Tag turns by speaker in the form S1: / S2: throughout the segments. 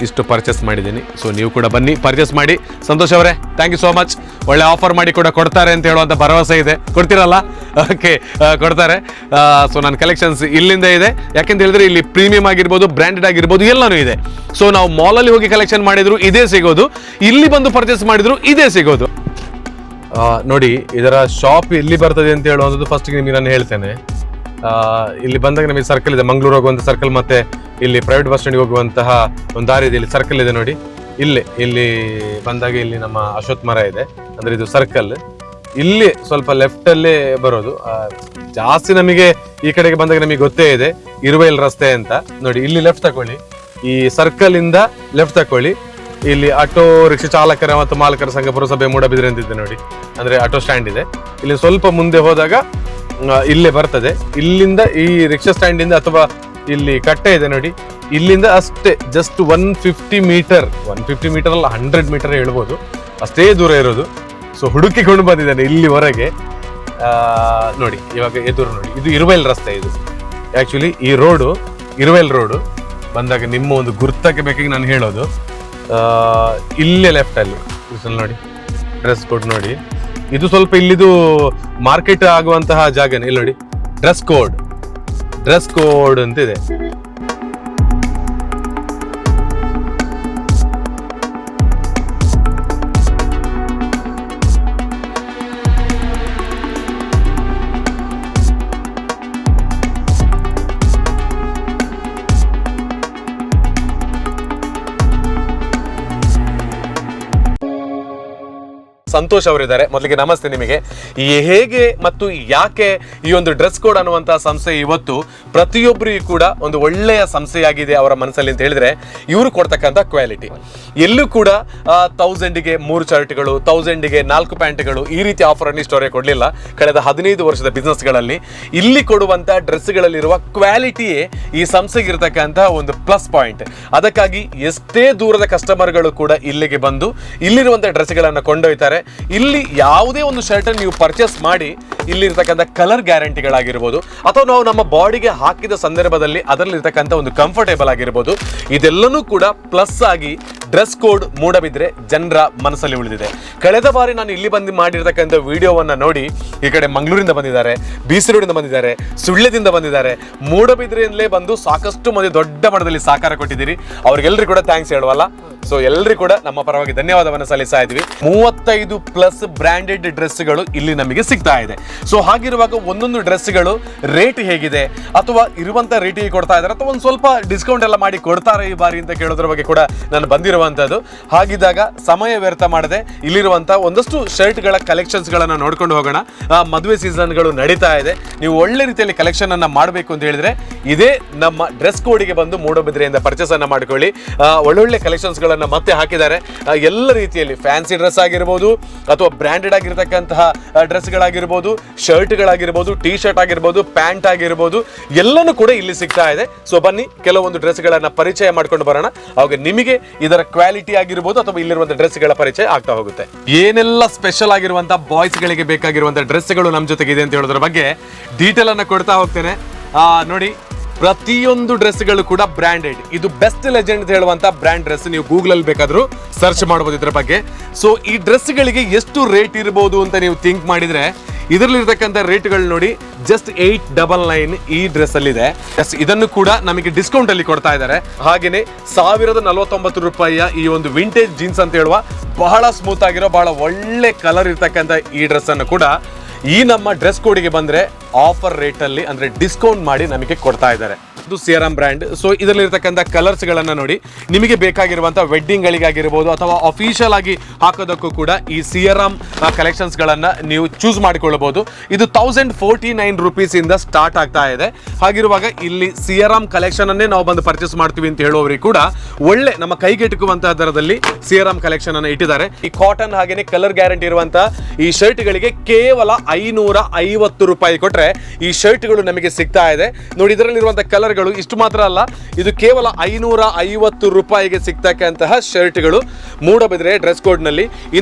S1: ಇಷ್ಟು ಪರ್ಚೇಸ್ ಮಾಡಿದ್ದೀನಿ. ಸೊ ನೀವು ಕೂಡ ಬನ್ನಿ ಪರ್ಚೇಸ್ ಮಾಡಿ. ಸಂತೋಷ್ ಅವರೇ ಥ್ಯಾಂಕ್ ಯು ಸೋ ಮಚ್. ಒಳ್ಳೆ ಆಫರ್ ಮಾಡಿ ಕೂಡ ಕೊಡ್ತಾರೆ ಅಂತ ಹೇಳುವಂಥ ಭರವಸೆ ಇದೆ. ಕೊಡ್ತೀರಲ್ಲ? ಓಕೆ, ಕೊಡ್ತಾರೆ. ಸೊ ನನ್ನ ಕಲೆಕ್ಷನ್ಸ್ ಇಲ್ಲಿಂದ ಇದೆ. ಯಾಕೆಂತ ಹೇಳಿದ್ರೆ ಇಲ್ಲಿ ಪ್ರೀಮಿಯಂ ಆಗಿರ್ಬೋದು, ಬ್ರ್ಯಾಂಡೆಡ್ ಆಗಿರ್ಬೋದು, ಎಲ್ಲನೂ ಇದೆ. ಸೊ ನಾವು ಮಾಲಲ್ಲಿ ಹೋಗಿ ಕಲೆಕ್ಷನ್ ಮಾಡಿದ್ರು ಇದೇ ಸಿಗೋದು, ಇಲ್ಲಿ ಬಂದು ಪರ್ಚೇಸ್ ಮಾಡಿದ್ರು ಇದೇ ಸಿಗೋದು. ನೋಡಿ, ಇದರ ಶಾಪ್ ಎಲ್ಲಿ ಬರ್ತದೆ ಅಂತ ಹೇಳುವಂಥದ್ದು ಫಸ್ಟ್ಗೆ ನಿಮಗೆ ನಾನು ಹೇಳ್ತೇನೆ. ಇಲ್ಲಿ ಬಂದಾಗ ನಮಗೆ ಸರ್ಕಲ್ ಇದೆ, ಮಂಗಳೂರು ಹೋಗುವಂಥ ಸರ್ಕಲ್, ಮತ್ತೆ ಇಲ್ಲಿ ಪ್ರೈವೇಟ್ ಬಸ್ ಸ್ಟ್ಯಾಂಡ್ಗೆ ಹೋಗುವಂತಹ ಒಂದು ದಾರಿ ಇದೆ. ಇಲ್ಲಿ ಸರ್ಕಲ್ ಇದೆ ನೋಡಿ. ಇಲ್ಲಿ ಬಂದಾಗ ಇಲ್ಲಿ ನಮ್ಮ ಅಶ್ವತ್ಥ ಮರ ಇದೆ, ಅಂದ್ರೆ ಇದು ಸರ್ಕಲ್. ಇಲ್ಲಿ ಸ್ವಲ್ಪ ಲೆಫ್ಟ್ ಅಲ್ಲೇ ಬರೋದು. ಜಾಸ್ತಿ ನಮಗೆ ಈ ಕಡೆಗೆ ಬಂದಾಗ ನಮಗೆ ಗೊತ್ತೇ ಇದೆ ಇರುವೆಲ್ ರಸ್ತೆ ಅಂತ. ನೋಡಿ, ಇಲ್ಲಿ ಲೆಫ್ಟ್ ತಕೊಳ್ಳಿ, ಈ ಸರ್ಕಲ್ ಇಂದ ಲೆಫ್ಟ್ ತಕೊಳ್ಳಿ. ಇಲ್ಲಿ ಆಟೋ ರಿಕ್ಷಾ ಚಾಲಕರ ಮತ್ತು ಮಾಲಕರ ಸಂಘ ಪುರಸಭೆ ಮೂಡಬಿದ್ರೆ ಅಂತಿದೆ ನೋಡಿ, ಅಂದ್ರೆ ಆಟೋ ಸ್ಟ್ಯಾಂಡ್ ಇದೆ. ಇಲ್ಲಿ ಸ್ವಲ್ಪ ಮುಂದೆ ಹೋದಾಗ ಇಲ್ಲೇ ಬರ್ತದೆ. ಇಲ್ಲಿಂದ ಈ ರಿಕ್ಷಾ ಸ್ಟ್ಯಾಂಡ್ ಇಂದ ಅಥವಾ ಇಲ್ಲಿ ಕಟ್ಟೆ ಇದೆ ನೋಡಿ, ಇಲ್ಲಿಂದ ಅಷ್ಟೇ ಜಸ್ಟ್ 150 ಮೀಟರ್ ಅಲ್ಲ 100 ಮೀಟರ್ ಹೇಳ್ಬೋದು, ಅಷ್ಟೇ ದೂರ ಇರೋದು. ಸೊ ಹುಡುಕಿಕೊಂಡು ಬಂದಿದ್ದಾನೆ ಇಲ್ಲಿವರೆಗೆ. ನೋಡಿ, ಇವಾಗ ಎದುರು ನೋಡಿ, ಇದು ಇರುವೆಲ್ ರಸ್ತೆ. ಇದು ಆಕ್ಚುಲಿ ಈ ರೋಡು ಇರುವೆಲ್ ರೋಡು. ಬಂದಾಗ ನಿಮ್ಮ ಒಂದು ಗುರ್ತಕ್ಕೆ ಬೇಕಾಗಿ ನಾನು ಹೇಳೋದು, ಇಲ್ಲೇ ಲೆಫ್ಟ್ ಅಲ್ಲಿ ನೋಡಿ ಡ್ರೆಸ್ ಕೋಡ್ ನೋಡಿ. ಇದು ಸ್ವಲ್ಪ ಇಲ್ಲಿದು ಮಾರ್ಕೆಟ್ ಆಗುವಂತಹ ಜಾಗನೇ. ಇಲ್ಲಿ ನೋಡಿ ಡ್ರೆಸ್ ಕೋಡ್ ಅಂತ ಇದೆ. ಸಂತೋಷ್ ಅವರಿದ್ದಾರೆ. ಮೊದಲಿಗೆ ನಮಸ್ತೆ ನಿಮಗೆ. ಹೇಗೆ ಮತ್ತು ಯಾಕೆ ಈ ಒಂದು ಡ್ರೆಸ್ ಕೋಡ್ ಅನ್ನುವಂತಹ ಸಂಸ್ಥೆ ಇವತ್ತು ಪ್ರತಿಯೊಬ್ಬರಿಗೂ ಕೂಡ ಒಂದು ಒಳ್ಳೆಯ ಸಂಸ್ಥೆಯಾಗಿದೆ ಅವರ ಮನಸ್ಸಲ್ಲಿ ಅಂತ ಹೇಳಿದ್ರೆ, ಇವರು ಕೊಡ್ತಕ್ಕಂಥ ಕ್ವಾಲಿಟಿ. ಎಲ್ಲೂ ಕೂಡ 1000ಗೆ 3 ಶರ್ಟ್ಗಳು, 1000ಗೆ 4 ಪ್ಯಾಂಟ್ಗಳು, ಈ ರೀತಿ ಆಫರ್ ಅನ್ನು ಇಷ್ಟವರೆಗೆ ಕೊಡಲಿಲ್ಲ ಕಳೆದ 15 ವರ್ಷದ ಬಿಸ್ನೆಸ್ಗಳಲ್ಲಿ. ಇಲ್ಲಿ ಕೊಡುವಂಥ ಡ್ರೆಸ್ಗಳಲ್ಲಿರುವ ಕ್ವಾಲಿಟಿಯೇ ಈ ಸಂಸ್ಥೆಗೆ ಇರತಕ್ಕಂಥ ಒಂದು ಪ್ಲಸ್ ಪಾಯಿಂಟ್. ಅದಕ್ಕಾಗಿ ಎಷ್ಟೇ ದೂರದ ಕಸ್ಟಮರ್ಗಳು ಕೂಡ ಇಲ್ಲಿಗೆ ಬಂದು ಇಲ್ಲಿರುವಂಥ ಡ್ರೆಸ್ಗಳನ್ನು ಕೊಂಡೊಯ್ತಾರೆ. ಇಲ್ಲಿ ಯಾವುದೇ ಒಂದು ಶರ್ಟ್ ನೀವು ಪರ್ಚೇಸ್ ಮಾಡಿ, ಇಲ್ಲಿರ್ತಕ್ಕಂಥ ಕಲರ್ ಗ್ಯಾರಂಟಿಗಳಾಗಿರ್ಬೋದು, ಅಥವಾ ನಾವು ನಮ್ಮ ಬಾಡಿಗೆ ಹಾಕಿದ ಸಂದರ್ಭದಲ್ಲಿ ಅದರಲ್ಲಿರ್ತಕ್ಕಂಥ ಒಂದು ಕಂಫರ್ಟೇಬಲ್ ಆಗಿರ್ಬೋದು, ಇದೆಲ್ಲನೂ ಕೂಡ ಪ್ಲಸ್ ಆಗಿ ಡ್ರೆಸ್ ಕೋಡ್ ಮೂಡಬಿದ್ರೆ ಜನರ ಮನಸ್ಸಲ್ಲಿ ಉಳಿದಿದೆ. ಕಳೆದ ಬಾರಿ ನಾನು ಇಲ್ಲಿ ಬಂದು ಮಾಡಿರ್ತಕ್ಕಂಥ ವಿಡಿಯೋವನ್ನ ನೋಡಿ, ಈ ಕಡೆ ಮಂಗಳೂರಿಂದ ಬಂದಿದ್ದಾರೆ, BC ರೋಡಿಂದ ಬಂದಿದ್ದಾರೆ, ಸುಳ್ಯದಿಂದ ಬಂದಿದ್ದಾರೆ, ಮೂಡಬಿದ್ರೆಯಿಂದಲೇ ಬಂದು ಸಾಕಷ್ಟು ಮಂದಿ ದೊಡ್ಡ ಮಟ್ಟದಲ್ಲಿ ಸಹಕಾರ ಕೊಟ್ಟಿದ್ದೀರಿ. ಅವ್ರಿಗೆಲ್ಲರಿಗೂ ಕೂಡ ಥ್ಯಾಂಕ್ಸ್ ಹೇಳುವಲ್ಲ. ಸೊ ಎಲ್ಲರಿಗೂ ಕೂಡ ನಮ್ಮ ಪರವಾಗಿ ಧನ್ಯವಾದವನ್ನು ಸಲ್ಲಿಸ್ತಾ ಇದ್ವಿ. 35+ ಬ್ರ್ಯಾಂಡೆಡ್ ಡ್ರೆಸ್ಗಳು ಇಲ್ಲಿ ನಮಗೆ ಸಿಗ್ತಾ ಇದೆ. ಸೊ ಹಾಗಿರುವಾಗ ಒಂದೊಂದು ಡ್ರೆಸ್ಗಳು ರೇಟ್ ಹೇಗಿದೆ, ಅಥವಾ ಇರುವಂತ ರೇಟಿಗೆ ಕೊಡ್ತಾ ಇದ್ದಾರೆ, ಅಥವಾ ಒಂದು ಸ್ವಲ್ಪ ಡಿಸ್ಕೌಂಟ್ ಎಲ್ಲ ಮಾಡಿ ಕೊಡ್ತಾರೆ ಈ ಬಾರಿ ಅಂತ ಕೇಳೋದ್ರ ಬಗ್ಗೆ ಕೂಡ ನಾನು ಬಂದಿರುವಂತದ್ದು. ಹಾಗಿದ್ದಾಗ ಸಮಯ ವ್ಯರ್ಥ ಮಾಡದೆ ಇಲ್ಲಿರುವಂತಹ ಒಂದಷ್ಟು ಶರ್ಟ್ಗಳ ಕಲೆಕ್ಷನ್ಸ್ ಗಳನ್ನ ನೋಡ್ಕೊಂಡು ಹೋಗೋಣ. ಮದುವೆ ಸೀಸನ್ಗಳು ನಡೀತಾ ಇದೆ. ನೀವು ಒಳ್ಳೆ ರೀತಿಯಲ್ಲಿ ಕಲೆಕ್ಷನ್ ಅನ್ನ ಮಾಡಬೇಕು ಅಂತ ಹೇಳಿದ್ರೆ ಇದೇ ನಮ್ಮ ಡ್ರೆಸ್ ಕೋಡಿಗೆ ಬಂದು ಮೂಡಬಿದ್ರೆಯಿಂದ ಪರ್ಚೇಸ್ ಅನ್ನ ಮಾಡ್ಕೊಳ್ಳಿ. ಒಳ್ಳೊಳ್ಳೆ ಕಲೆಕ್ಷನ್ಸ್ ಗಳನ್ನ ಮತ್ತೆ ಹಾಕಿದ್ದಾರೆ. ಎಲ್ಲ ರೀತಿಯಲ್ಲಿ ಫ್ಯಾನ್ಸಿ ಡ್ರೆಸ್ ಆಗಿರ್ಬೋದು, ಅಥವಾ ಬ್ರ್ಯಾಂಡೆಡ್ ಆಗಿರತಕ್ಕಂತಹ ಡ್ರೆಸ್ಗಳಾಗಿರ್ಬೋದು, ಶರ್ಟ್ಗಳಾಗಿರ್ಬೋದು, ಟೀ ಶರ್ಟ್ ಆಗಿರ್ಬೋದು, ಪ್ಯಾಂಟ್ ಆಗಿರ್ಬೋದು, ಎಲ್ಲನೂ ಕೂಡ ಇಲ್ಲಿ ಸಿಗ್ತಾ ಇದೆ. ಸೊ ಬನ್ನಿ ಕೆಲವೊಂದು ಡ್ರೆಸ್ಗಳನ್ನ ಪರಿಚಯ ಮಾಡ್ಕೊಂಡು ಬರೋಣ. ಅವಾಗ ನಿಮಗೆ ಇದರ ಕ್ವಾಲಿಟಿ ಆಗಿರ್ಬೋದು ಅಥವಾ ಇಲ್ಲಿರುವಂತಹ ಡ್ರೆಸ್ಗಳ ಪರಿಚಯ ಆಗ್ತಾ ಹೋಗುತ್ತೆ. ಏನೆಲ್ಲ ಸ್ಪೆಷಲ್ ಆಗಿರುವಂತಹ ಬಾಯ್ಸ್ ಗಳಿಗೆ ಬೇಕಾಗಿರುವಂತಹ ಡ್ರೆಸ್ಗಳು ನಮ್ಮ ಜೊತೆಗೆ ಇದೆ ಅಂತ ಹೇಳೋದ್ರ ಬಗ್ಗೆ ಡೀಟೇಲ್ ಅನ್ನ ಕೊಡ್ತಾ ಹೋಗ್ತೇನೆ. ನೋಡಿ, ಪ್ರತಿಯೊಂದು ಡ್ರೆಸ್ಗಳು ಕೂಡ ಬ್ರ್ಯಾಂಡೆಡ್. ಇದು ಬೆಸ್ಟ್ ಲೆಜೆಂಡ್ ಅಂತ ಹೇಳುವಂತ ಬ್ರ್ಯಾಂಡ್ ಡ್ರೆಸ್. ನೀವು ಗೂಗಲ್ ಅಲ್ಲಿ ಬೇಕಾದ್ರೂ ಸರ್ಚ್ ಮಾಡಬಹುದು ಇದ್ರ ಬಗ್ಗೆ. ಸೊ ಈ ಡ್ರೆಸ್ಗಳಿಗೆ ಎಷ್ಟು ರೇಟ್ ಇರಬಹುದು ಅಂತ ನೀವು ಥಿಂಕ್ ಮಾಡಿದ್ರೆ, ಇದರಲ್ಲಿ ಇರತಕ್ಕಂಥ ರೇಟ್ಗಳು ನೋಡಿ, ಜಸ್ಟ್ 899 ಈ ಡ್ರೆಸ್ ಅಲ್ಲಿ ಇದೆ. ಇದನ್ನು ಕೂಡ ನಮಗೆ ಡಿಸ್ಕೌಂಟ್ ಅಲ್ಲಿ ಕೊಡ್ತಾ ಇದ್ದಾರೆ. ಹಾಗೇನೆ 1049 ರೂಪಾಯಿಯ ಈ ಒಂದು ವಿಂಟೇಜ್ ಜೀನ್ಸ್ ಅಂತ ಹೇಳುವ ಬಹಳ ಸ್ಮೂತ್ ಆಗಿರೋ ಬಹಳ ಒಳ್ಳೆ ಕಲರ್ ಇರ್ತಕ್ಕಂಥ ಈ ಡ್ರೆಸ್ ಅನ್ನು ಕೂಡ ಈ ನಮ್ಮ ಡ್ರೆಸ್ ಕೋಡಿಗೆ ಬಂದ್ರೆ ಆಫರ್ ರೇಟ್ ಅಲ್ಲಿ, ಅಂದ್ರೆ ಡಿಸ್ಕೌಂಟ್ ಮಾಡಿ ನಮಗೆ ಕೊಡ್ತಾ ಇದ್ದಾರೆ. ಇದು ಸಿಯರಾಮ್ ಬ್ರ್ಯಾಂಡ್. ಸೊ ಇದರಲ್ಲಿರ್ತಕ್ಕಂಥ ಕಲರ್ಸ್ ಗಳನ್ನ ನೋಡಿ, ನಿಮಗೆ ಬೇಕಾಗಿರುವಂತಹ ವೆಡ್ಡಿಂಗ್ ಗಳಿಗಾಗಿರ್ಬೋದು ಅಥವಾ ಅಫಿಷಿಯಲ್ ಆಗಿ ಹಾಕೋದಕ್ಕೂ ಕೂಡ ಈ ಸಿಯರಾಮ್ ಕಲೆಕ್ಷನ್ಸ್ ಗಳನ್ನ ನೀವು ಚೂಸ್ ಮಾಡಿಕೊಳ್ಳಬಹುದು. ಇದು 1049 ರೂಪೀಸ್ ಇಂದ ಸ್ಟಾರ್ಟ್ ಆಗ್ತಾ ಇದೆ. ಹಾಗಿರುವಾಗ ಇಲ್ಲಿ ಸಿಯರಾಮ್ ಕಲೆಕ್ಷನ್ ಅನ್ನೇ ನಾವು ಬಂದು ಪರ್ಚೇಸ್ ಮಾಡ್ತೀವಿ ಅಂತ ಹೇಳುವವರಿಗೆ ಕೂಡ ಒಳ್ಳೆ ನಮ್ಮ ಕೈಗೆಟುಕುವಂತಹ ದರದಲ್ಲಿ ಸಿಯರಾಮ್ ಕಲೆಕ್ಷನ್ ಅನ್ನು ಇಟ್ಟಿದ್ದಾರೆ. ಈ ಕಾಟನ್ ಹಾಗೇನೆ ಕಲರ್ ಗ್ಯಾರಂಟಿ ಇರುವಂತಹ ಈ ಶರ್ಟ್ ಗಳಿಗೆ ಕೇವಲ ₹550 ಕೊಟ್ರೆ ಈ ಶರ್ಟ್ಗಳು ನಮಗೆ ಸಿಗ್ತಾ ಇದೆ. ನೋಡಿ, ಇದರಲ್ಲಿರುವಂತಹ ಕಲರ್ಗಳು ಇಷ್ಟು ಮಾತ್ರ ಅಲ್ಲ, ಇದು ಕೇವಲ ₹550 ಸಿಗ್ತಕ್ಕಂತಹ ಶರ್ಟ್ಗಳು ಮೂಡಬಿದ್ರೆ ಡ್ರೆಸ್ ಕೋಡ್ ನಲ್ಲಿ.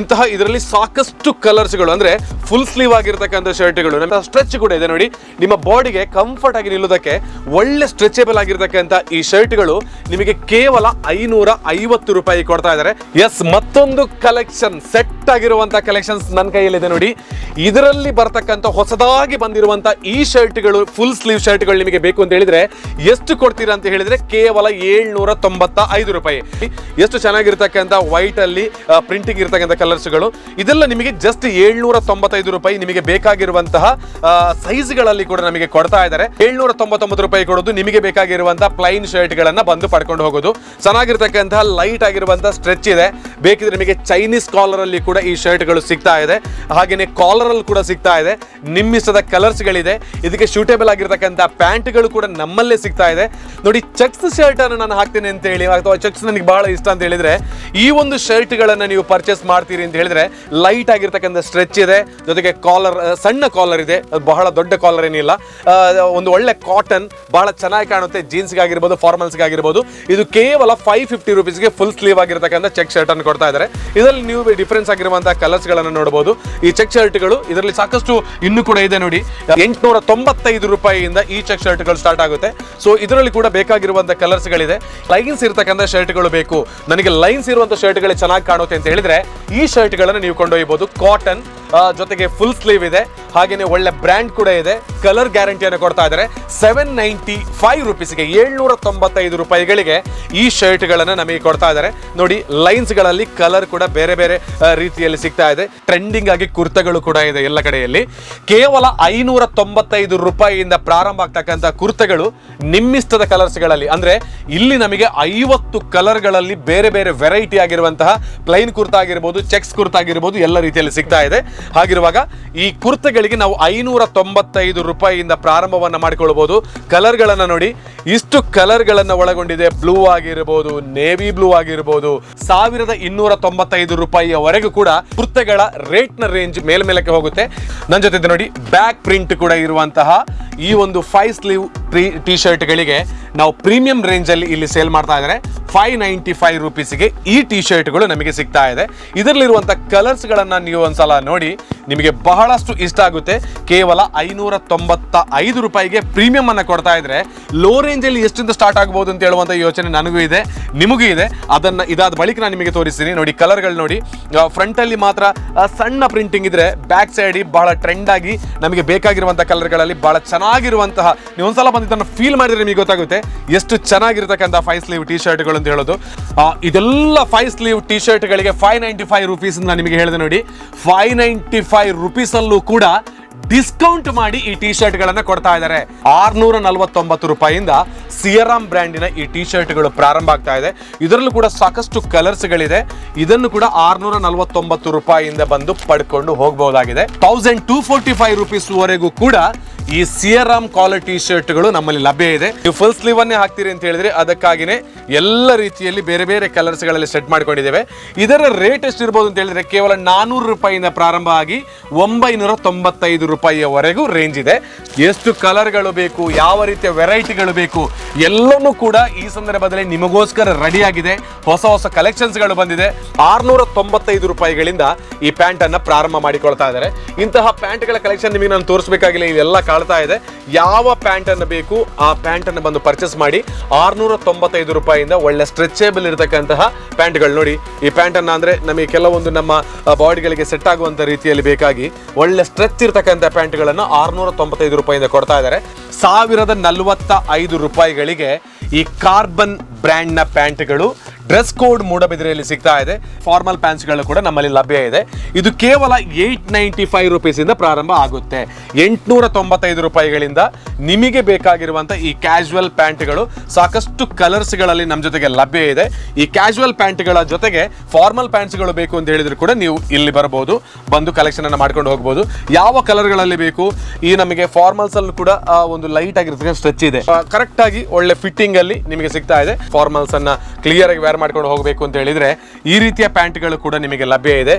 S1: ಇದರಲ್ಲಿ ಸಾಕಷ್ಟು ಕಲರ್ಸ್ಗಳು, ಅಂದ್ರೆ ಫುಲ್ ಸ್ಲೀವ್ ಆಗಿರ್ತಕ್ಕಂಥ ಶರ್ಟ್ಗಳು, ಸ್ಟ್ರೆಚ್ ಕೂಡ ಇದೆ. ನೋಡಿ, ನಿಮ್ಮ ಬಾಡಿಗೆ ಕಂಫರ್ಟ್ ಆಗಿ ನಿಲ್ಲೋದಕ್ಕೆ ಒಳ್ಳೆ ಸ್ಟ್ರೆಚಬಲ್ ಆಗಿರ್ತಕ್ಕಂಥ ಈ ಶರ್ಟ್ಗಳು ನಿಮಗೆ ಕೇವಲ ₹550 ಕೊಡ್ತಾ ಇದ್ದಾರೆ. ಎಸ್, ಮತ್ತೊಂದು ಕಲೆಕ್ಷನ್, ಸೆಟ್ ಆಗಿರುವಂತಹ ಕಲೆಕ್ಷನ್ಸ್ ನನ್ನ ಕೈಯಲ್ಲಿದೆ. ನೋಡಿ, ಇದರಲ್ಲಿ ಬರ್ತಕ್ಕಂಥ ಹೊಸದಾಗಿ ಬಂದಿರುವಂತಹ ಈ ಶರ್ಟ್ಗಳು, ಫುಲ್ ಸ್ಲೀವ್ ಶರ್ಟ್ಗಳು ನಿಮಗೆ ಬೇಕು ಅಂತ ಹೇಳಿದ್ರೆ ಎಷ್ಟು ಕೊಡ್ತೀರಾ ಅಂತ ಹೇಳಿದ್ರೆ ಕೇವಲ ₹795. ಎಷ್ಟು ಚೆನ್ನಾಗಿರ್ತಕ್ಕಂಥ ವೈಟ್ ಅಲ್ಲಿ ಪ್ರಿಂಟಿಂಗ್ ಇರ್ತಕ್ಕಂಥ ಕಲರ್ಸ್ಗಳು, ಇದೆಲ್ಲ ನಿಮಗೆ ಜಸ್ಟ್ ₹795. ನಿಮಗೆ ಬೇಕಾಗಿರುವಂತಹ ಸೈಜ್ಗಳಲ್ಲಿ ಕೂಡ ನಮಗೆ ಕೊಡ್ತಾ ಇದ್ದಾರೆ. ₹799 ಕೊಡೋದು, ನಿಮಗೆ ಬೇಕಾಗಿರುವಂತಹ ಪ್ಲೈನ್ ಶರ್ಟ್ ಗಳನ್ನ ಬಂದು ಪಡ್ಕೊಂಡು ಹೋಗೋದು. ಚೆನ್ನಾಗಿರ್ತಕ್ಕಂತಹ ಲೈಟ್ ಆಗಿರುವಂತಹ ಸ್ಟ್ರೆಚ್ ಇದೆ. ಬೇಕಿದ್ರೆ ನಿಮಗೆ ಚೈನೀಸ್ ಕಾಲರ್ ಅಲ್ಲಿ ಕೂಡ ಈ ಶರ್ಟ್ ಗಳು ಸಿಗ್ತಾ ಇದೆ. ಹಾಗೇನೆ ಕಾಲರ್ ಅಲ್ಲಿ ಕೂಡ ಸಿಗ್ತಾ ಇದೆ. ನಿಮ್ಮಿಷ್ಟದ ಕಲರ್ಸ್ ಗಳಿದೆ. ಇದಕ್ಕೆ ಸೂಟೇಬಲ್ ಆಗಿರ್ತಕ್ಕಂಥ ಪ್ಯಾಂಟ್ ಗಳು ಕೂಡ ನಮ್ಮಲ್ಲೇ ಸಿಗ್ತಾ ಇದೆ. ನೋಡಿ, ಚೆಕ್ಸ್ ಶರ್ಟ್ ಅನ್ನು ನಾನು ಹಾಕ್ತೇನೆ ಅಂತ ಹೇಳಿ, ಅಥವಾ ಚೆಕ್ಸ್ ನನಗೆ ಬಹಳ ಇಷ್ಟ ಅಂತ ಹೇಳಿದ್ರೆ ಈ ಒಂದು ಶರ್ಟ್ ಗಳನ್ನ ನೀವು ಪರ್ಚೇಸ್ ಮಾಡ್ತೀರಿ ಅಂತ ಹೇಳಿದ್ರೆ ಲೈಟ್ ಆಗಿರ್ತಕ್ಕಂಥ ಸ್ಟ್ರೆಚ್ ಇದೆ, ಜೊತೆಗೆ ಕಾಲರ್, ಸಣ್ಣ ಕಾಲರ್ ಇದೆ, ಬಹಳ ದೊಡ್ಡ ಕಾಲರ್ ಏನಿಲ್ಲ. ಒಂದು ಒಳ್ಳೆ ಕಾಟನ್, ಬಹಳ ಚೆನ್ನಾಗಿ ಕಾಣುತ್ತೆ. ಜೀನ್ಸ್ ಆಗಿರ್ಬೋದು, ಫಾರ್ಮಲ್ಸ್ ಆಗಿರ್ಬೋದು. ಇದು ಕೇವಲ ₹550 ಫುಲ್ ಸ್ಲೀವ್ ಆಗಿರ್ತಕ್ಕಂಥ ಚೆಕ್ ಶರ್ಟ್ ಅನ್ನು ಕೊಡ್ತಾ ಇದ್ದಾರೆ. ಇದರಲ್ಲಿ ನೀವು ಡಿಫರೆನ್ಸ್ ಆಗಿರುವಂತಹ ಕಲರ್ಸ್ ಗಳನ್ನ ನೋಡಬಹುದು. ಈ ಚೆಕ್ ಶರ್ಟ್ ಗಳು ಇದರಲ್ಲಿ ಸಾಕಷ್ಟು ಇನ್ನೂ ಕೂಡ ಇದೆ. ನೋಡಿ, ₹895 ಈ ಚೆಕ್ ಶರ್ಟ್ ಗಳು ಸ್ಟಾರ್ಟ್ ಆಗುತ್ತೆ. ಸೊ ಇದರಲ್ಲಿ ಕೂಡ ಬೇಕಾಗಿರುವಂತಹ ಕಲರ್ಸ್ ಗಳಿದೆ. ಲೈನ್ಸ್ ಇರ್ತಕ್ಕಂಥ ಶರ್ಟ್ ಗಳು ಬೇಕು, ನನಗೆ ಲೈನ್ಸ್ ಇರುವಂತಹ ಶರ್ಟ್ ಗಳು ಚೆನ್ನಾಗಿ ಕಾಣುತ್ತೆ ಅಂತ ಹೇಳಿದ್ರೆ ಈ ಶರ್ಟ್ ಗಳನ್ನ ನೀವು ಕೊಂಡೊಯ್ಯಬಹುದು. ಕಾಟನ್ ಜೊತೆಗೆ ಫುಲ್ ಸ್ಲೀವ್ ಇದೆ, ಹಾಗೇನೆ ಒಳ್ಳೆ ಬ್ರ್ಯಾಂಡ್ ಕೂಡ ಇದೆ. ಕಲರ್ ಗ್ಯಾರಂಟಿಯನ್ನು ಕೊಡ್ತಾ ಇದ್ದಾರೆ. ₹795 ₹795 ಈ ಶರ್ಟ್ ಗಳನ್ನ ನಮಗೆ ಕೊಡ್ತಾ ಇದ್ದಾರೆ. ನೋಡಿ, ಲೈನ್ಸ್ ಗಳಲ್ಲಿ ಕಲರ್ ಕೂಡ ಬೇರೆ ಬೇರೆ ರೀತಿಯಲ್ಲಿ ಸಿಗ್ತಾ ಇದೆ. ಟ್ರೆಂಡಿಂಗ್ ಆಗಿ ಕುರ್ತಗಳು ಕೂಡ ಇದೆ ಎಲ್ಲ ಕಡೆಯಲ್ಲಿ. ಕೇವಲ ₹595 ಪ್ರಾರಂಭ ಆಗ್ತಕ್ಕಂಥ ಕುರ್ತಗಳು ನಿಮ್ಮಿಷ್ಟದ ಕಲರ್ಸ್ ಗಳಲ್ಲಿ, ಅಂದ್ರೆ ಇಲ್ಲಿ ನಮಗೆ 50 ಕಲರ್ ಗಳಲ್ಲಿ ಬೇರೆ ಬೇರೆ ವೆರೈಟಿ ಆಗಿರುವಂತಹ ಪ್ಲೈನ್ ಕುರ್ತಾ ಆಗಿರ್ಬೋದು, ಚೆಕ್ಸ್ ಕುರ್ತಾ ಆಗಿರ್ಬೋದು, ಎಲ್ಲ ರೀತಿಯಲ್ಲಿ ಸಿಗ್ತಾ ಇದೆ. ಹಾಗಿರುವಾಗ ಈ ಕುರ್ತಗಳಿಗೆ ನಾವು ₹595 ಪ್ರಾರಂಭವನ್ನ ಮಾಡಿಕೊಳ್ಳಬಹುದು. ಕಲರ್ ಗಳನ್ನ ನೋಡಿ, ಇಷ್ಟು ಕಲರ್ ಗಳನ್ನ ಒಳಗೊಂಡಿದೆ. ಬ್ಲೂ ಆಗಿರಬಹುದು, ನೇವಿ ಬ್ಲೂ ಆಗಿರಬಹುದು. ₹1295 ಕೂಡ ಕುರ್ತೆಗಳ ರೇಟ್ ನ ರೇಂಜ್ ಮೇಲ್ಮೇಲಕ್ಕೆ ಹೋಗುತ್ತೆ. ನನ್ನ ಜೊತೆ ನೋಡಿ, ಬ್ಯಾಕ್ ಪ್ರಿಂಟ್ ಕೂಡ ಇರುವಂತಹ ಈ ಒಂದು 5 ಸ್ಲೀವ್ ಟಿ ಶರ್ಟ್ ಗಳಿಗೆ ನಾವು ಪ್ರೀಮಿಯಂ ರೇಂಜ್ ಅಲ್ಲಿ ಇಲ್ಲಿ ಸೇಲ್ ಮಾಡ್ತಾ ಇದ್ದಾರೆ. ₹595 ಈ ಟಿ ಶರ್ಟ್ಗಳು ನಮಗೆ ಸಿಗ್ತಾ ಇದೆ. ಇದರಲ್ಲಿರುವಂತಹ ಕಲರ್ಸ್ ಗಳನ್ನ ನೀವು ಒಂದ್ಸಲ ನೋಡಿ, ನಿಮಗೆ ಬಹಳಷ್ಟು ಇಷ್ಟ ಆಗುತ್ತೆ. ಕೇವಲ ₹595 ಪ್ರೀಮಿಯಂ ಅನ್ನ ಕೊಡ್ತಾ ಇದ್ರೆ ಲೋ ರೇಂಜ್ ಅಲ್ಲಿ ಎಷ್ಟಿಂದ ಸ್ಟಾರ್ಟ್ ಆಗಬಹುದು ಅಂತ ಹೇಳುವಂತ ಯೋಚನೆ ನನಗೂ ಇದೆ, ನಿಮಗೂ ಇದೆ. ಅದನ್ನ ಇದಾದ ಬಳಿಕ ನಾನು ನಿಮಗೆ ತೋರಿಸ್ತೀನಿ. ನೋಡಿ, ಕಲರ್ಗಳು ನೋಡಿ, ಫ್ರಂಟ್ ಅಲ್ಲಿ ಮಾತ್ರ ಸಣ್ಣ ಪ್ರಿಂಟಿಂಗ್ ಇದ್ರೆ, ಬ್ಯಾಕ್ ಸೈಡ್ ಬಹಳ ಟ್ರೆಂಡ್ ಆಗಿ ನಮಗೆ ಬೇಕಾಗಿರುವಂತಹ ಕಲರ್ಗಳಲ್ಲಿ ಬಹಳ ಚೆನ್ನಾಗಿರುವಂತಹ, ನೀವು ಒಂದ್ಸಲ ಬಂದಿದ್ದನ್ನು ಫೀಲ್ ಮಾಡಿದ್ರೆ ನಿಮಗೆ ಗೊತ್ತಾಗುತ್ತೆ ಎಷ್ಟು ಚೆನ್ನಾಗಿರ್ತಕ್ಕಂಥ 5 ಸ್ಲೀವ್ ಟಿ ಶರ್ಟ್ಗಳು ಅಂತ ಹೇಳೋದು. ಇದೆಲ್ಲ 5 ಸ್ಲೀವ್ ಟಿ ಶರ್ಟ್ ಗಳಿಗೆ ₹595 ನಾನು ನಿಮಗೆ ಹೇಳಿದೆ. ನೋಡಿ, ₹595 ಅಲ್ಲೂ ಕೂಡ ಡಿಸ್ಕೌಂಟ್ ಮಾಡಿ ಈ ಟಿ ಶರ್ಟ್ ಗಳನ್ನ ಕೊಡ್ತಾ ಇದ್ದಾರೆ. ₹649 ಸಿಯರಾಮ್ ಬ್ರ್ಯಾಂಡಿನ ಈ ಟಿ ಶರ್ಟ್ಗಳು ಪ್ರಾರಂಭ ಆಗ್ತಾ ಇದೆ. ಇದರಲ್ಲೂ ಕೂಡ ಸಾಕಷ್ಟು ಕಲರ್ಸ್ ಗಳಿದೆ. ಇದನ್ನು ಕೂಡ ₹649 ಬಂದು ಪಡ್ಕೊಂಡು ಹೋಗಬಹುದಾಗಿದೆ. ₹1245 ವರೆಗೂ ಕೂಡ ಈ ಸಿಯರಾಮ್ ಕಾಲರ್ ಟಿ ಶರ್ಟ್ಗಳು ನಮ್ಮಲ್ಲಿ ಲಭ್ಯ ಇದೆ. ನೀವು ಫುಲ್ ಸ್ಲೀವ್ ಅನ್ನೇ ಹಾಕ್ತೀರಿ ಅಂತ ಹೇಳಿದ್ರೆ ಅದಕ್ಕಾಗಿನೇ ಎಲ್ಲ ರೀತಿಯಲ್ಲಿ ಬೇರೆ ಬೇರೆ ಕಲರ್ಸ್ ಗಳಲ್ಲಿ ಸೆಟ್ ಮಾಡ್ಕೊಂಡಿದ್ದೇವೆ. ಇದರ ರೇಟ್ ಎಷ್ಟಿರ್ಬೋದು ಅಂತ ಹೇಳಿದ್ರೆ ಕೇವಲ ₹400 ಪ್ರಾರಂಭ ಆಗಿ ₹995 ರೇಂಜ್ ಇದೆ. ಎಷ್ಟು ಕಲರ್ಗಳು ಬೇಕು, ಯಾವ ರೀತಿಯ ವೆರೈಟಿಗಳು ಬೇಕು, ಎಲ್ಲನೂ ಕೂಡ ಈ ಸಂದರ್ಭದಲ್ಲಿ ನಿಮಗೋಸ್ಕರ ರೆಡಿ ಆಗಿದೆ. ಹೊಸ ಹೊಸ ಕಲೆಕ್ಷನ್ಸ್ ಗಳು ಬಂದಿದೆ. ₹695 ಈ ಪ್ಯಾಂಟ್ ಅನ್ನ ಪ್ರಾರಂಭ ಮಾಡಿಕೊಳ್ತಾ ಇದ್ದಾರೆ. ಇಂತಹ ಪ್ಯಾಂಟ್ ಗಳ ಕಲೆಕ್ಷನ್ ನಿಮಗೆ ನಾನು ತೋರಿಸಬೇಕಾಗಿಲ್ಲ, ಇವೆಲ್ಲ ಕಾಣ್ತಾ ಇದೆ. ಯಾವ ಪ್ಯಾಂಟ್ ಅನ್ನು ಬೇಕು ಆ ಪ್ಯಾಂಟ್ ಅನ್ನು ಬಂದು ಪರ್ಚೇಸ್ ಮಾಡಿ. ₹695 ಒಳ್ಳೆ ಸ್ಟ್ರೆಚೇಬಲ್ ಇರತಕ್ಕಂತಹ ಪ್ಯಾಂಟ್ಗಳು. ನೋಡಿ, ಈ ಪ್ಯಾಂಟ್ ಅನ್ನ ಅಂದ್ರೆ ನಮಗೆ ಕೆಲವೊಂದು ನಮ್ಮ ಬಾಡಿಗಳಿಗೆ ಸೆಟ್ ಆಗುವಂತ ರೀತಿಯಲ್ಲಿ ಬೇಕಾಗಿ ಒಳ್ಳೆ ಸ್ಟ್ರೆಚ್ ಇರತಕ್ಕಂಥ ಪ್ಯಾಂಟ್ ಗಳನ್ನ ₹695 ಕೊಡ್ತಾ ಇದ್ದಾರೆ. ₹1045 ಈ ಕಾರ್ಬನ್ ಬ್ರ್ಯಾಂಡ್ ನ ಪ್ಯಾಂಟ್ಗಳು ಡ್ರೆಸ್ ಕೋಡ್ ಮೂಡಬಿದ್ರೆಯಲ್ಲಿ ಸಿಗ್ತಾ ಇದೆ. ಫಾರ್ಮಲ್ ಪ್ಯಾಂಟ್ಸ್ ಗಳು ಕೂಡ ನಮ್ಮಲ್ಲಿ ಲಭ್ಯ ಇದೆ. ಇದು ಕೇವಲ ₹895 ಪ್ರಾರಂಭ ಆಗುತ್ತೆ. ₹895 ನಿಮಗೆ ಬೇಕಾಗಿರುವಂತಹ ಈ ಕ್ಯಾಶುವಲ್ ಪ್ಯಾಂಟ್ಗಳು ಸಾಕಷ್ಟು ಕಲರ್ಸ್ ಗಳಲ್ಲಿ ನಮ್ಮ ಜೊತೆಗೆ ಲಭ್ಯ ಇದೆ. ಈ ಕ್ಯಾಶುವಲ್ ಪ್ಯಾಂಟ್ಗಳ ಜೊತೆಗೆ ಫಾರ್ಮಲ್ ಪ್ಯಾಂಟ್ಸ್ ಗಳು ಬೇಕು ಅಂತ ಹೇಳಿದ್ರು ಕೂಡ ನೀವು ಇಲ್ಲಿ ಬರಬಹುದು, ಬಂದು ಕಲೆಕ್ಷನ್ ಅನ್ನ ಮಾಡ್ಕೊಂಡು ಹೋಗಬಹುದು. ಯಾವ ಕಲರ್ ಗಳಲ್ಲಿ ಬೇಕು, ಈ ನಮಗೆ ಫಾರ್ಮಲ್ಸ್ ಅಲ್ಲೂ ಕೂಡ ಒಂದು ಲೈಟ್ ಆಗಿರ್ತಕ್ಕಂಥ ಸ್ಟ್ರೆಚ್ ಇದೆ. ಕರೆಕ್ಟ್ ಆಗಿ ಒಳ್ಳೆ ಫಿಟ್ಟಿಂಗ್ ಅಲ್ಲಿ ನಿಮಗೆ ಸಿಗ್ತಾ ಇದೆ. ಫಾರ್ಮಲ್ಸ್ ಅನ್ನ ಕ್ಲಿಯರ್ ಆಗಿ ವೇರ್ ವೇರ್ ಮಾಡ್ಕೊಂಡು ಹೋಗಬೇಕು ಅಂತ ಹೇಳಿದ್ರೆ ಈ ರೀತಿಯ ಪ್ಯಾಂಟ್ಗಳು ಕೂಡ ನಿಮಗೆ ಲಭ್ಯ ಇದೆ.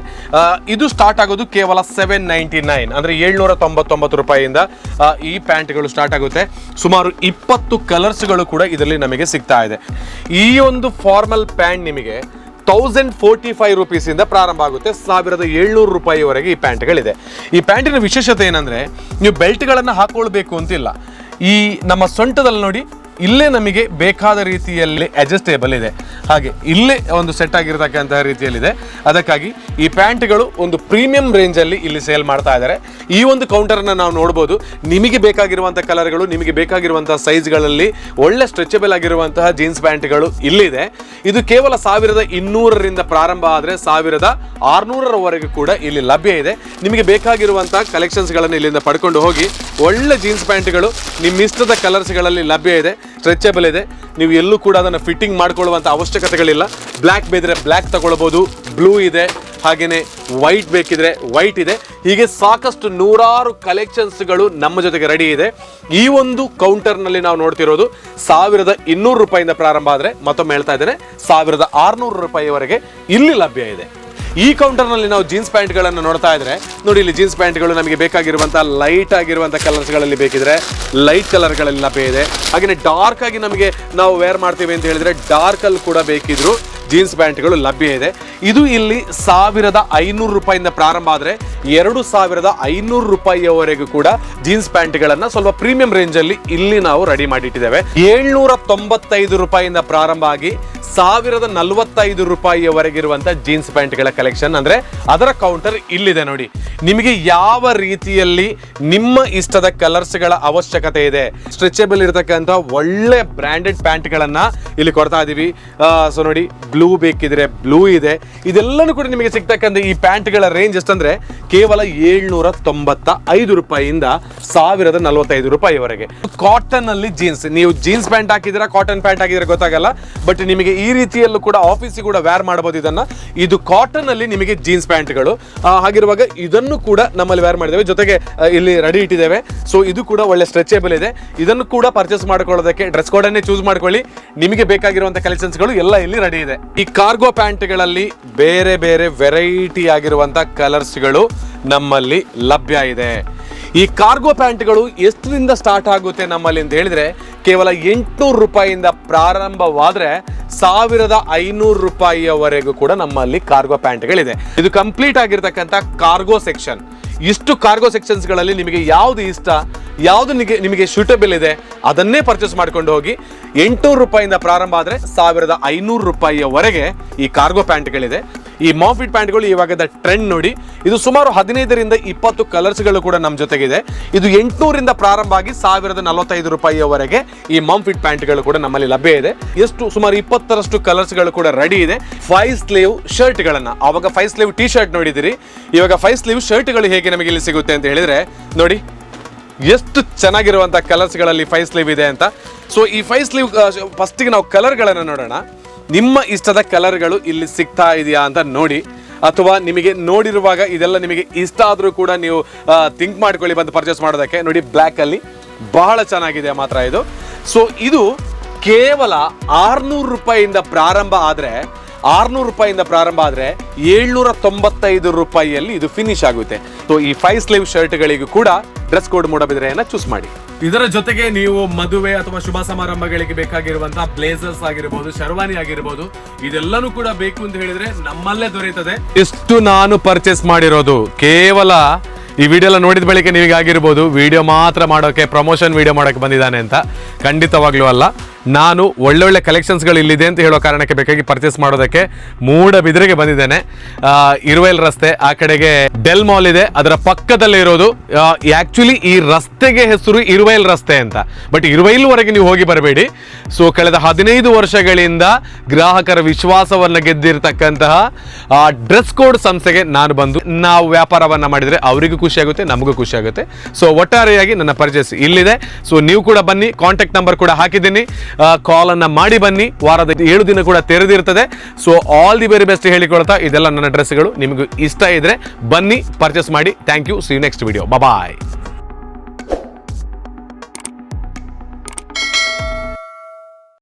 S1: ಇದು ಸ್ಟಾರ್ಟ್ ಆಗೋದು ಕೇವಲ 799 ಅಂದ್ರೆ 799 ರೂಪಾಯಿಯಿಂದ ಈ ಪ್ಯಾಂಟ್ಗಳು ಸ್ಟಾರ್ಟ್ ಆಗುತ್ತೆ. ಸುಮಾರು 20 ಕಲರ್ಸ್ಗಳು ಕೂಡ ಇದರಲ್ಲಿ ನಮಗೆ ಸಿಗ್ತಾ ಇದೆ. ಈ ಒಂದು ಫಾರ್ಮಲ್ ಪ್ಯಾಂಟ್ ನಿಮಗೆ 1045 ರೂಪೀಸಿಂದ ಪ್ರಾರಂಭ ಆಗುತ್ತೆ. 1700 ರೂಪಾಯಿವರೆಗೆ ಈ ಪ್ಯಾಂಟ್ಗಳಿದೆ. ಈ ಪ್ಯಾಂಟಿನ ವಿಶೇಷತೆ ಏನಂದ್ರೆ ನೀವು ಬೆಲ್ಟ್ಗಳನ್ನು ಹಾಕೊಳ್ಬೇಕು ಅಂತಿಲ್ಲ. ಈ ನಮ್ಮ ಸೊಂಟದಲ್ಲಿ ನೋಡಿ ಇಲ್ಲೇ ನಮಗೆ ಬೇಕಾದ ರೀತಿಯಲ್ಲಿ ಅಡ್ಜಸ್ಟೇಬಲ್ ಇದೆ, ಹಾಗೆ ಇಲ್ಲೇ ಒಂದು ಸೆಟ್ ಆಗಿರತಕ್ಕಂತಹ ರೀತಿಯಲ್ಲಿದೆ. ಅದಕ್ಕಾಗಿ ಈ ಪ್ಯಾಂಟ್ಗಳು ಒಂದು ಪ್ರೀಮಿಯಂ ರೇಂಜಲ್ಲಿ ಇಲ್ಲಿ ಸೇಲ್ ಮಾಡ್ತಾ ಇದ್ದಾರೆ. ಈ ಒಂದು ಕೌಂಟರನ್ನು ನಾವು ನೋಡ್ಬೋದು. ನಿಮಗೆ ಬೇಕಾಗಿರುವಂಥ ಕಲರ್ಗಳು, ನಿಮಗೆ ಬೇಕಾಗಿರುವಂತಹ ಸೈಜ್ಗಳಲ್ಲಿ ಒಳ್ಳೆ ಸ್ಟ್ರೆಚಬಲ್ ಆಗಿರುವಂತಹ ಜೀನ್ಸ್ ಪ್ಯಾಂಟ್ಗಳು ಇಲ್ಲಿದೆ. ಇದು ಕೇವಲ 1200ರಿಂದ ಪ್ರಾರಂಭ ಆದರೆ 1600ರವರೆಗೂ ಕೂಡ ಇಲ್ಲಿ ಲಭ್ಯ ಇದೆ. ನಿಮಗೆ ಬೇಕಾಗಿರುವಂತಹ ಕಲೆಕ್ಷನ್ಸ್ಗಳನ್ನು ಇಲ್ಲಿಂದ ಪಡ್ಕೊಂಡು ಹೋಗಿ. ಒಳ್ಳೆ ಜೀನ್ಸ್ ಪ್ಯಾಂಟ್ಗಳು ನಿಮ್ಮ ಇಷ್ಟದ ಕಲರ್ಸ್ಗಳಲ್ಲಿ ಲಭ್ಯ ಇದೆ, ಸ್ಟ್ರೆಚಬಲ್ ಇದೆ. ನೀವು ಎಲ್ಲೂ ಕೂಡ ಅದನ್ನು ಫಿಟ್ಟಿಂಗ್ ಮಾಡ್ಕೊಳ್ಳುವಂಥ ಅವಶ್ಯಕತೆಗಳಿಲ್ಲ. ಬ್ಲ್ಯಾಕ್ ಬೇಕಿದ್ರೆ ಬ್ಲ್ಯಾಕ್ ತಗೊಳ್ಬೋದು, ಬ್ಲೂ ಇದೆ, ಹಾಗೆಯೇ ವೈಟ್ ಬೇಕಿದ್ರೆ ವೈಟ್ ಇದೆ. ಹೀಗೆ ಸಾಕಷ್ಟು ನೂರಾರು ಕಲೆಕ್ಷನ್ಸ್ಗಳು ನಮ್ಮ ಜೊತೆಗೆ ರೆಡಿ ಇದೆ. ಈ ಒಂದು ಕೌಂಟರ್ನಲ್ಲಿ ನಾವು ನೋಡ್ತಿರೋದು 1200 ರೂಪಾಯಿಂದ ಪ್ರಾರಂಭ ಆದರೆ ಮತ್ತೊಮ್ಮೆ ಹೇಳ್ತಾ ಇದ್ದೇನೆ 1600 ರೂಪಾಯಿವರೆಗೆ ಇಲ್ಲಿ ಲಭ್ಯ ಇದೆ. ಈ ಕೌಂಟರ್ನಲ್ಲಿ ನಾವು ಜೀನ್ಸ್ ಪ್ಯಾಂಟ್ಗಳನ್ನು ನೋಡ್ತಾ ಇದ್ರೆ ನೋಡಿ, ಇಲ್ಲಿ ಜೀನ್ಸ್ ಪ್ಯಾಂಟ್ಗಳು ನಮಗೆ ಬೇಕಾಗಿರುವಂಥ ಲೈಟ್ ಆಗಿರುವಂಥ ಕಲರ್ಸ್ಗಳಲ್ಲಿ ಬೇಕಿದ್ರೆ ಲೈಟ್ ಕಲರ್ಗಳಲ್ಲಿ ಲಭ್ಯ ಇದೆ. ಹಾಗೆಯೇ ಡಾರ್ಕ್ ಆಗಿ ನಮಗೆ ನಾವು ವೇರ್ ಮಾಡ್ತೀವಿ ಅಂತ ಹೇಳಿದ್ರೆ ಡಾರ್ಕಲ್ಲಿ ಕೂಡ ಬೇಕಿದ್ರು ಜೀನ್ಸ್ ಪ್ಯಾಂಟ್ಗಳು ಲಭ್ಯ ಇದೆ. ಇದು ಇಲ್ಲಿ 1500 ರೂಪಾಯಿಂದ ಪ್ರಾರಂಭ ಆದರೆ 2500 ರೂಪಾಯಿಯವರೆಗೂ ಕೂಡ ಜೀನ್ಸ್ ಪ್ಯಾಂಟ್ಗಳನ್ನು ಸ್ವಲ್ಪ ಪ್ರೀಮಿಯಂ ರೇಂಜಲ್ಲಿ ಇಲ್ಲಿ ನಾವು ರೆಡಿ ಮಾಡಿಟ್ಟಿದ್ದೇವೆ. 795 ರೂಪಾಯಿಯಿಂದ ಪ್ರಾರಂಭ ಆಗಿ 1045 ರೂಪಾಯಿಯವರೆಗಿರುವಂಥ ಜೀನ್ಸ್ ಪ್ಯಾಂಟ್ಗಳ ಕಲೆಕ್ಷನ್ ಅಂದರೆ ಅದರ ಕೌಂಟರ್ ಇಲ್ಲಿದೆ ನೋಡಿ. ನಿಮಗೆ ಯಾವ ರೀತಿಯಲ್ಲಿ ನಿಮ್ಮ ಇಷ್ಟದ ಕಲರ್ಸ್ಗಳ ಅವಶ್ಯಕತೆ ಇದೆ, ಸ್ಟ್ರೆಚಬಲ್ ಇರತಕ್ಕಂಥ ಒಳ್ಳೆ ಬ್ರ್ಯಾಂಡೆಡ್ ಪ್ಯಾಂಟ್ಗಳನ್ನು ಇಲ್ಲಿ ಕೊಡ್ತಾ ಇದ್ದೀವಿ. ಸೊ ನೋಡಿ, ಬ್ಲೂ ಬೇಕಿದ್ರೆ ಬ್ಲೂ ಇದೆ. ಇದೆಲ್ಲನೂ ಕೂಡ ನಿಮಗೆ ಸಿಗ್ತಕ್ಕಂಥ ಈ ಪ್ಯಾಂಟ್ಗಳ ರೇಂಜ್ ಎಷ್ಟಂದ್ರೆ ಕೇವಲ 795 ರೂಪಾಯಿಯಿಂದ 1045 ರೂಪಾಯಿವರೆಗೆ. ಕಾಟನ್ ಅಲ್ಲಿ ಜೀನ್ಸ್, ನೀವು ಜೀನ್ಸ್ ಪ್ಯಾಂಟ್ ಹಾಕಿದ್ರೆ ಕಾಟನ್ ಪ್ಯಾಂಟ್ ಹಾಕಿದ್ರೆ ಗೊತ್ತಾಗಲ್ಲ, ಬಟ್ ನಿಮಗೆ ಈ ರೀತಿಯಲ್ಲೂ ಕೂಡ ಆಫೀಸಿಗೆ ಕೂಡ ವೇರ್ ಮಾಡಬಹುದು ಇದನ್ನ. ಇದು ಕಾಟನ್ ಅಲ್ಲಿ ನಿಮಗೆ ಜೀನ್ಸ್ ಪ್ಯಾಂಟ್ಗಳು ಹಾಗಿರುವಾಗ ಇದನ್ನು ಕೂಡ ನಮ್ಮಲ್ಲಿ ವೇರ್ ಮಾಡಿದ್ದೇವೆ, ಜೊತೆಗೆ ಇಲ್ಲಿ ರೆಡಿ ಇಟ್ಟಿದ್ದೇವೆ. ಸೊ ಇದು ಕೂಡ ಒಳ್ಳೆ ಸ್ಟ್ರೆಚಬಲ್ ಇದೆ. ಇದನ್ನು ಕೂಡ ಪರ್ಚೇಸ್ ಮಾಡ್ಕೊಳ್ಳೋದಕ್ಕೆ ಡ್ರೆಸ್ ಕೋಡ್ ಅನ್ನೇ ಚೂಸ್ ಮಾಡ್ಕೊಳ್ಳಿ. ನಿಮಗೆ ಬೇಕಾಗಿರುವಂತಹ ಕಲೆಕ್ಷನ್ಸ್ಗಳು ಎಲ್ಲ ಇಲ್ಲಿ ರೆಡಿ ಇದೆ. ಈ ಕಾರ್ಗೋ ಪ್ಯಾಂಟ್ಗಳಲ್ಲಿ ಬೇರೆ ಬೇರೆ ವೆರೈಟಿ ಆಗಿರುವಂತಹ ಕಲರ್ಸ್ಗಳು ನಮ್ಮಲ್ಲಿ ಲಭ್ಯ ಇದೆ. ಈ ಕಾರ್ಗೋ ಪ್ಯಾಂಟ್ಗಳು ಎಷ್ಟರಿಂದ ಸ್ಟಾರ್ಟ್ ಆಗುತ್ತೆ ನಮ್ಮಲ್ಲಿ ಅಂತ ಹೇಳಿದ್ರೆ ಕೇವಲ 800 ರೂಪಾಯಿಯಿಂದ ಪ್ರಾರಂಭವಾದ್ರೆ 1500 ರೂಪಾಯಿಯವರೆಗೂ ಕೂಡ ನಮ್ಮಲ್ಲಿ ಕಾರ್ಗೋ ಪ್ಯಾಂಟ್ಗಳಿದೆ. ಇದು ಕಂಪ್ಲೀಟ್ ಆಗಿರ್ತಕ್ಕಂಥ ಕಾರ್ಗೋ ಸೆಕ್ಷನ್. ಇಷ್ಟು ಕಾರ್ಗೋ ಸೆಕ್ಷನ್ಸ್ಗಳಲ್ಲಿ ನಿಮಗೆ ಯಾವುದು ಇಷ್ಟ, ಯಾವುದು ನಿಮಗೆ ಸೂಟಬಲ್ ಇದೆ ಅದನ್ನೇ ಪರ್ಚೇಸ್ ಮಾಡ್ಕೊಂಡು ಹೋಗಿ. 800 ರೂಪಾಯಿಯಿಂದ ಪ್ರಾರಂಭ ಆದರೆ 1500 ರೂಪಾಯಿಯವರೆಗೆ ಈ ಕಾರ್ಗೋ ಪ್ಯಾಂಟ್ಗಳಿದೆ. ಈ ಮಾಂಫಿಟ್ ಪ್ಯಾಂಟ್ಗಳು ಇವಾಗದ ಟ್ರೆಂಡ್ ನೋಡಿ. ಇದು ಸುಮಾರು 15ರಿಂದ 20 ಕಲರ್ಸ್ಗಳು ಕೂಡ ನಮ್ಮ ಜೊತೆಗಿದೆ. ಇದು 800ರಿಂದ ಪ್ರಾರಂಭ ಆಗಿ 1045 ರೂಪಾಯಿಯವರೆಗೆ ಈ ಮಾಂಫಿಟ್ ಪ್ಯಾಂಟ್ಗಳು ಕೂಡ ನಮ್ಮಲ್ಲಿ ಲಭ್ಯ ಇದೆ. ಎಷ್ಟು ಸುಮಾರು 20ರಷ್ಟು ಕಲರ್ಸ್ಗಳು ಕೂಡ ರೆಡಿ ಇದೆ. 5 ಸ್ಲೀವ್ ಶರ್ಟ್ಗಳನ್ನು, ಆವಾಗ 5 ಸ್ಲೀವ್ ಟಿ ಶರ್ಟ್ ನೋಡಿದಿರಿ, ಇವಾಗ 5 ಸ್ಲೀವ್ ಶರ್ಟ್ಗಳು ಹೇಗೆ ನಮಗೆ ಇಲ್ಲಿ ಸಿಗುತ್ತೆ ಅಂತ ಹೇಳಿದ್ರೆ ನೋಡಿ ಎಷ್ಟು ಚೆನ್ನಾಗಿರುವಂಥ ಕಲರ್ಸ್ಗಳಲ್ಲಿ 5 ಸ್ಲೀವ್ ಇದೆ ಅಂತ. ಸೊ ಈ 5 ಸ್ಲೀವ್ ಫಸ್ಟಿಗೆ ನಾವು ಕಲರ್ಗಳನ್ನು ನೋಡೋಣ. ನಿಮ್ಮ ಇಷ್ಟದ ಕಲರ್ಗಳು ಇಲ್ಲಿ ಸಿಗ್ತಾ ಇದೆಯಾ ಅಂತ ನೋಡಿ, ಅಥವಾ ನಿಮಗೆ ನೋಡಿರುವಾಗ ಇದೆಲ್ಲ ನಿಮಗೆ ಇಷ್ಟ ಆದರೂ ಕೂಡ ನೀವು ಥಿಂಕ್ ಮಾಡ್ಕೊಳ್ಳಿ ಬಂದು ಪರ್ಚೇಸ್ ಮಾಡೋದಕ್ಕೆ. ನೋಡಿ, ಬ್ಲ್ಯಾಕಲ್ಲಿ ಬಹಳ ಚೆನ್ನಾಗಿದೆ ಮಾತ್ರ ಇದು. ಸೊ ಇದು ಕೇವಲ 600 ರೂಪಾಯಿಯಿಂದ ಪ್ರಾರಂಭ ಆದರೆ 795 ರೂಪಾಯಿಯಲ್ಲಿ ಇದು ಫಿನಿಶ್ ಆಗುತ್ತೆ. ಸೊ ಈ 5 ಸ್ಲೀವ್ ಶರ್ಟ್ಗಳಿಗೂ ಕೂಡ ಡ್ರೆಸ್ ಕೋಡ್ ಮೂಡಬಿದ್ರೆಯನ್ನ ಚೂಸ್ ಮಾಡಿ. ಇದರ ಜೊತೆಗೆ ನೀವು ಮದುವೆ ಅಥವಾ ಶುಭ ಸಮಾರಂಭಗಳಿಗೆ ಬೇಕಾಗಿರುವಂತಹ ಬ್ಲೇಸರ್ಸ್ ಆಗಿರಬಹುದು, ಶರ್ವಾನಿ ಆಗಿರಬಹುದು, ಇದೆಲ್ಲನೂ ಕೂಡ ಬೇಕು ಅಂತ ಹೇಳಿದ್ರೆ ನಮ್ಮಲ್ಲೇ ದೊರೆಯುತ್ತದೆ. ಇಷ್ಟು ನಾನು ಪರ್ಚೇಸ್ ಮಾಡಿರೋದು ಕೇವಲ ಈ ವಿಡಿಯೋ ಎಲ್ಲ ನೋಡಿದ ಬಳಿಕ ನಿಮಗೆ ಆಗಿರ್ಬೋದು ವಿಡಿಯೋ ಮಾತ್ರ ಮಾಡೋಕೆ, ಪ್ರಮೋಷನ್ ವಿಡಿಯೋ ಮಾಡೋಕೆ ಬಂದಿದ್ದಾನೆ ಅಂತ. ಖಂಡಿತವಾಗ್ಲೂ ಅಲ್ಲ. ನಾನು ಒಳ್ಳೊಳ್ಳೆ ಕಲೆಕ್ಷನ್ಸ್ಗಳು ಇಲ್ಲಿದೆ ಅಂತ ಹೇಳೋ ಕಾರಣಕ್ಕೆ ಬೇಕಾಗಿ ಪರ್ಚೇಸ್ ಮಾಡೋದಕ್ಕೆ ಮೂಡಬಿದ್ರೆಗೆ ಬಂದಿದ್ದೇನೆ. ಇರುವೈಲ್ ರಸ್ತೆ ಆ ಕಡೆಗೆ ಡೆಲ್ ಮಾಲ್ ಇದೆ, ಅದರ ಪಕ್ಕದಲ್ಲೇ ಇರೋದು. ಆಕ್ಚುಲಿ ಈ ರಸ್ತೆಗೆ ಹೆಸರು ಇರುವೈಲ್ ರಸ್ತೆ ಅಂತ, ಬಟ್ ಇರುವೈಲ್ವರೆಗೆ ನೀವು ಹೋಗಿ ಬರಬೇಡಿ. ಸೊ ಕಳೆದ 15 ವರ್ಷಗಳಿಂದ ಗ್ರಾಹಕರ ವಿಶ್ವಾಸವನ್ನು ಗೆದ್ದಿರ್ತಕ್ಕಂತಹ ಡ್ರೆಸ್ ಕೋಡ್ ಸಂಸ್ಥೆಗೆ ನಾನು ಬಂದು ನಾವು ವ್ಯಾಪಾರವನ್ನ ಮಾಡಿದ್ರೆ ಅವರಿಗೂ ಖುಷಿ ಆಗುತ್ತೆ, ನಮಗೂ ಖುಷಿ ಆಗುತ್ತೆ. ಸೊ ಒಟ್ಟಾರೆಯಾಗಿ ನನ್ನ ಪರ್ಚೇಸ್ ಇಲ್ಲಿದೆ. ಸೊ ನೀವು ಕೂಡ ಬನ್ನಿ, ಕಾಂಟ್ಯಾಕ್ಟ್ ನಂಬರ್ ಕೂಡ ಹಾಕಿದ್ದೀನಿ, ಕಾಲ್ ಅನ್ನ ಮಾಡಿ ಬನ್ನಿ. ವಾರದ 7 ದಿನ ಕೂಡ ತೆರೆದಿರ್ತದೆ. So all the very best ಹೇಳಿಕೊಳ್ತಾ, ಇದೆಲ್ಲ ನನ್ನ ಡ್ರೆಸ್ಗಳು. ನಿಮಗೂ ಇಷ್ಟ ಇದ್ರೆ ಬನ್ನಿ, ಪರ್ಚೇಸ್ ಮಾಡಿ. Thank you. See you next video. Bye.